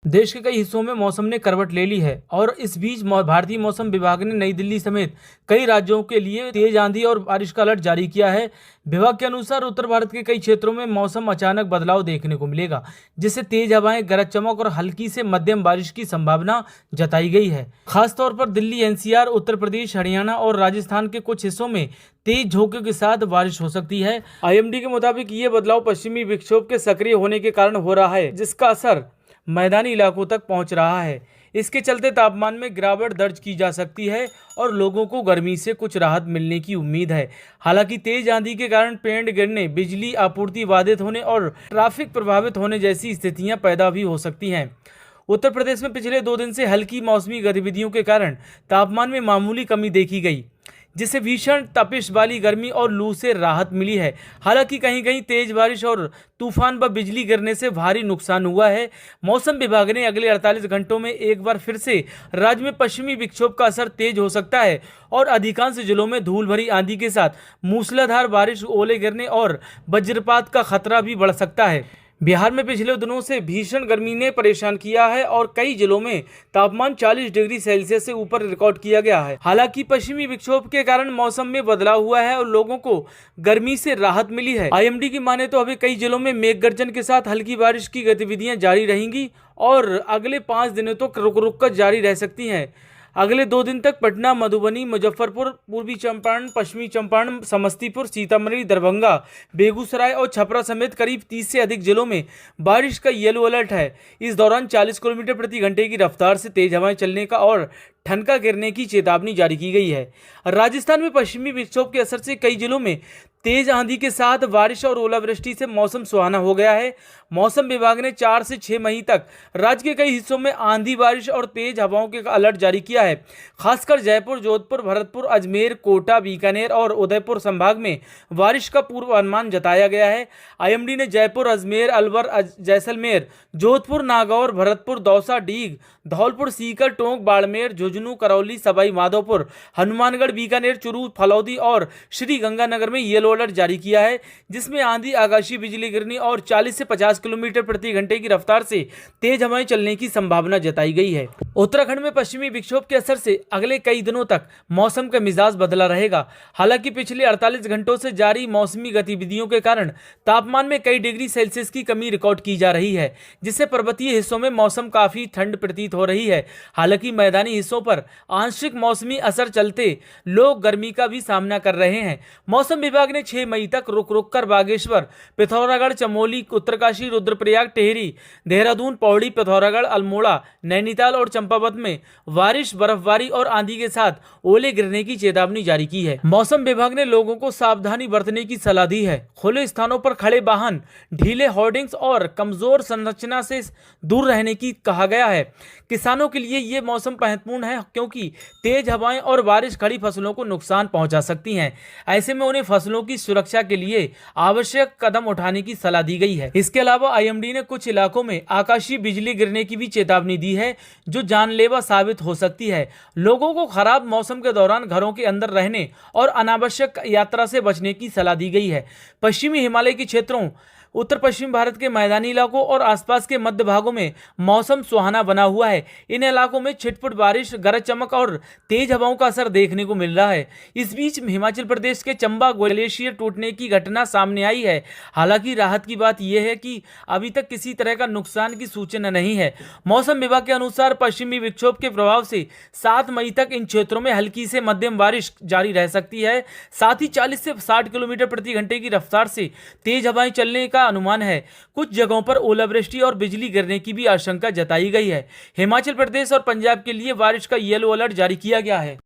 देश के कई हिस्सों में मौसम ने करवट ले ली है और इस बीच भारतीय मौसम विभाग ने नई दिल्ली समेत कई राज्यों के लिए तेज आंधी और बारिश का अलर्ट जारी किया है। विभाग के अनुसार उत्तर भारत के कई क्षेत्रों में मौसम अचानक बदलाव देखने को मिलेगा, जिससे तेज हवाएं, गरज चमक और हल्की से मध्यम बारिश की संभावना जताई गई है। खासतौर पर दिल्ली, एनसीआर, उत्तर प्रदेश, हरियाणा और राजस्थान के कुछ हिस्सों में तेज झोंकों के साथ बारिश हो सकती है। आईएमडी के मुताबिक ये बदलाव पश्चिमी विक्षोभ के सक्रिय होने के कारण हो रहा है, जिसका असर मैदानी इलाकों तक पहुंच रहा है। इसके चलते तापमान में गिरावट दर्ज की जा सकती है और लोगों को गर्मी से कुछ राहत मिलने की उम्मीद है। हालांकि तेज आंधी के कारण पेड़ गिरने, बिजली आपूर्ति बाधित होने और ट्रैफिक प्रभावित होने जैसी स्थितियां पैदा भी हो सकती हैं। उत्तर प्रदेश में पिछले 2 दिन से हल्की मौसमी गतिविधियों के कारण तापमान में मामूली कमी देखी गई, जिससे भीषण तपिश वाली गर्मी और लू से राहत मिली है। हालांकि कहीं कहीं तेज बारिश और तूफान व बिजली गिरने से भारी नुकसान हुआ है। मौसम विभाग ने अगले 48 घंटों में एक बार फिर से राज्य में पश्चिमी विक्षोभ का असर तेज हो सकता है और अधिकांश जिलों में धूल भरी आंधी के साथ मूसलाधार बारिश, ओले गिरने और वज्रपात का खतरा भी बढ़ सकता है। बिहार में पिछले दिनों से भीषण गर्मी ने परेशान किया है और कई जिलों में तापमान 40 डिग्री सेल्सियस से ऊपर रिकॉर्ड किया गया है। हालांकि पश्चिमी विक्षोभ के कारण मौसम में बदलाव हुआ है और लोगों को गर्मी से राहत मिली है। आईएमडी की माने तो अभी कई जिलों में मेघ गर्जन के साथ हल्की बारिश की गतिविधियां जारी रहेंगी और अगले 5 दिनों तक रुक रुक कर जारी रह सकती हैं। अगले 2 दिन तक पटना, मधुबनी, मुजफ्फरपुर, पूर्वी चंपारण, पश्चिमी चंपारण, समस्तीपुर, सीतामढ़ी, दरभंगा, बेगूसराय और छपरा समेत करीब 30 से अधिक जिलों में बारिश का येलो अलर्ट है। इस दौरान 40 किलोमीटर प्रति घंटे की रफ्तार से तेज हवाएं चलने का और ठनका गिरने की चेतावनी जारी की गई है। राजस्थान में पश्चिमी विक्षोभ के असर से कई जिलों में तेज आंधी के साथ बारिश और ओलावृष्टि से मौसम सुहाना हो गया है। मौसम विभाग ने 4 से 6 मई तक राज्य के कई हिस्सों में आंधी, बारिश और तेज हवाओं के अलर्ट जारी किया है। खासकर जयपुर, जोधपुर, भरतपुर, अजमेर, कोटा, बीकानेर और उदयपुर संभाग में बारिश का पूर्वानुमान जताया गया है। आईएमडी ने जयपुर, अजमेर, अलवर, जैसलमेर, जोधपुर, नागौर, भरतपुर, दौसा, डीग, धौलपुर, सीकर, टोंक, बाड़मेर, झुंझुनू, करौली, सवाई माधोपुर, हनुमानगढ़, बीकानेर, चुरू, फलौदी और श्री गंगानगर में येलो अलर्ट जारी किया है, जिसमें आंधी, आकाशीय बिजली गिरने और 40 से 50 किलोमीटर प्रति घंटे की रफ्तार से तेज हवाएं चलने की संभावना जताई गई है। उत्तराखंड में पश्चिमी विक्षोभ के असर से अगले कई दिनों तक मौसम का मिजाज बदला रहेगा। हालांकि पिछले 48 घंटों से जारी मौसमी गतिविधियों के कारण तापमान में कई डिग्री सेल्सियस की कमी रिकॉर्ड की जा रही है, जिससे पर्वतीय हिस्सों में मौसम काफी ठंड प्रतीत हो रही है। हालांकि मैदानी हिस्सों पर आंशिक मौसमी असर चलते लोग गर्मी का भी सामना कर रहे हैं। मौसम विभाग ने 6 मई तक रुक रुक कर बागेश्वर, पिथौरागढ़, चमोली, उत्तरकाशी, रुद्रप्रयाग, टेहरी, देहरादून, पौड़ी, पिथौरागढ़, अल्मोड़ा, नैनीताल और चंपावत में बारिश, बर्फबारी और आंधी के साथ ओले गिरने की चेतावनी जारी की है। मौसम विभाग ने लोगों को सावधानी बरतने की सलाह दी है। खुले स्थानों पर खड़े वाहन, ढीले होर्डिंग्स और कमजोर संरचना से दूर रहने की कहा गया है। किसानों के लिए ये मौसम महत्वपूर्ण है क्योंकि तेज हवाएं और बारिश खड़ी फसलों को नुकसान पहुंचा सकती हैं। ऐसे में उन्हें फसलों की सुरक्षा के लिए आवश्यक कदम उठाने की सलाह दी गई है। इसके अलावा आईएमडी ने कुछ इलाकों में आकाशीय बिजली गिरने की भी चेतावनी दी है, जो जानलेवा साबित हो सकती है। लोगों को खराब मौसम के दौरान घरों के अंदर रहने और अनावश्यक यात्रा से बचने की सलाह दी गई है। पश्चिमी हिमालय के क्षेत्रों, उत्तर पश्चिम भारत के मैदानी इलाकों और आसपास के मध्य भागों में मौसम सुहाना बना हुआ है। इन इलाकों में छिटपुट बारिश, गरज चमक और तेज हवाओं का असर देखने को मिल रहा है। इस बीच हिमाचल प्रदेश के चंबा ग्लेशियर टूटने की घटना सामने आई है। हालांकि राहत की बात यह है कि अभी तक किसी तरह का नुकसान की सूचना नहीं है। मौसम विभाग के अनुसार पश्चिमी विक्षोभ के प्रभाव से 7 मई तक इन क्षेत्रों में हल्की से मध्यम बारिश जारी रह सकती है। साथ ही 40 से 60 किलोमीटर प्रति घंटे की रफ्तार से तेज हवाएं चलने का अनुमान है। कुछ जगहों पर ओलावृष्टि और बिजली गिरने की भी आशंका जताई गई है। हिमाचल प्रदेश और पंजाब के लिए बारिश का येलो अलर्ट जारी किया गया है।